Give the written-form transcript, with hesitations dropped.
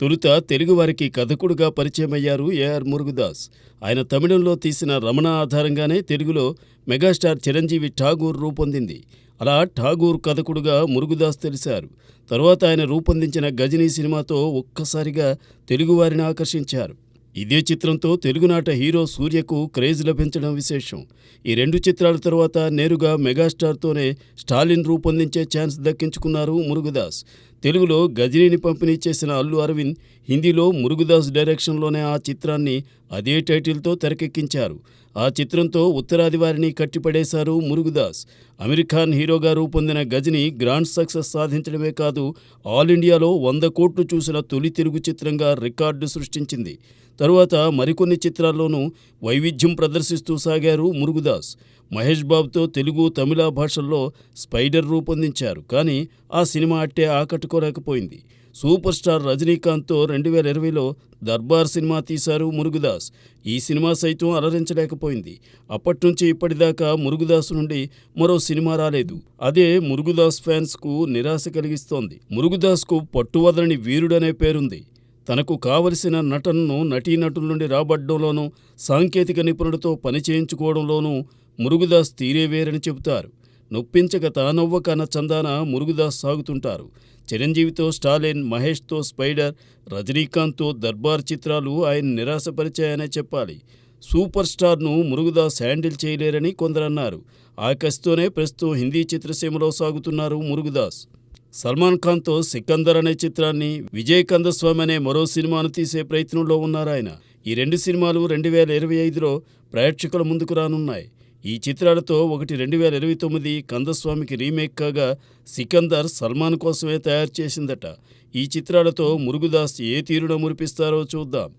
తొలుత తెలుగువారికి కథకుడుగా పరిచయమయ్యారు ఏఆర్ మురుగదాస్. ఆయన తమిళంలో తీసిన రమణ ఆధారంగానే తెలుగులో మెగాస్టార్ చిరంజీవి ఠాగూర్ రూపొందింది. అలా ఠాగూర్ కథకుడుగా మురుగదాస్ తెలిశారు. తరువాత ఆయన రూపొందించిన గజనీ సినిమాతో ఒక్కసారిగా తెలుగువారిని ఆకర్షించారు. ఇదే చిత్రంతో తెలుగునాట హీరో సూర్యకు క్రేజ్ లభించడం విశేషం. ఈ రెండు చిత్రాల తరువాత నేరుగా మెగాస్టార్తోనే స్టాలిన్ రూపొందించే ఛాన్స్ దక్కించుకున్నారు మురుగదాస్. తెలుగులో గజనీని పంపిణీ చేసిన అల్లు అరవింద్ హిందీలో మురుగదాస్ డైరెక్షన్లోనే ఆ చిత్రాన్ని అదే టైటిల్తో తెరకెక్కించారు. ఆ చిత్రంతో ఉత్తరాది వారిని కట్టిపడేశారు మురుగదాస్. అమీర్ ఖాన్ హీరోగా రూపొందిన గజనీ గ్రాండ్ సక్సెస్ సాధించడమే కాదు, ఆల్ ఇండియాలో 100 కోట్లు చూసిన తొలి తెలుగు చిత్రంగా రికార్డు సృష్టించింది. తరువాత మరికొన్ని చిత్రాల్లోనూ వైవిధ్యం ప్రదర్శిస్తూ సాగారు మురుగదాస్. మహేష్ బాబుతో తెలుగు, తమిళ భాషల్లో స్పైడర్ రూపొందించారు. కానీ ఆ సినిమా అట్టే ఆకట్టుకోలేకపోయింది. సూపర్ స్టార్ రజనీకాంత్తో 2020లో దర్బార్ సినిమా తీశారు మురుగదాస్. ఈ సినిమా సైతం అలరించలేకపోయింది. అప్పట్నుంచి ఇప్పటిదాకా మురుగదాస్ నుండి మరో సినిమా రాలేదు. అదే మురుగదాస్ ఫ్యాన్స్కు నిరాశ కలిగిస్తోంది. మురుగదాస్కు పట్టువదలని వీరుడనే పేరుంది. తనకు కావలసిన నటనను నటీనటుల నుండి రాబడ్డంలోనూ, సాంకేతిక నిపుణులతో పనిచేయించుకోవడంలోనూ మురుగదాస్ తీరే వేరని చెబుతారు. నొప్పించక తానవ్వక అన్న చందాన మురుగదాస్ సాగుతుంటారు. చిరంజీవితో స్టాలిన్, మహేష్తో స్పైడర్, రజనీకాంత్తో దర్బార్ చిత్రాలు ఆయన నిరాశపరిచాయనే చెప్పాలి. సూపర్ స్టార్ను మురుగదాస్ హ్యాండిల్ చేయలేరని కొందరన్నారు. ఆ కసితోనే ప్రస్తుతం హిందీ చిత్రసీమలో సాగుతున్నారు మురుగదాస్. సల్మాన్ ఖాన్తో సికందర్ అనే చిత్రాన్ని, విజయ్ కందస్వామి అనే మరో సినిమాను తీసే ప్రయత్నంలో ఉన్నారాయన. ఈ రెండు సినిమాలు 2025లో ప్రేక్షకుల ముందుకు రానున్నాయి. ఈ చిత్రాలతో ఒకటి 2029 కందస్వామికి రీమేక్ కాగా, సికందర్ సల్మాన్ కోసమే తయారు చేసిందట. ఈ చిత్రాలతో మురుగదాస్ ఏ తీరున మురిపిస్తారో చూద్దాం.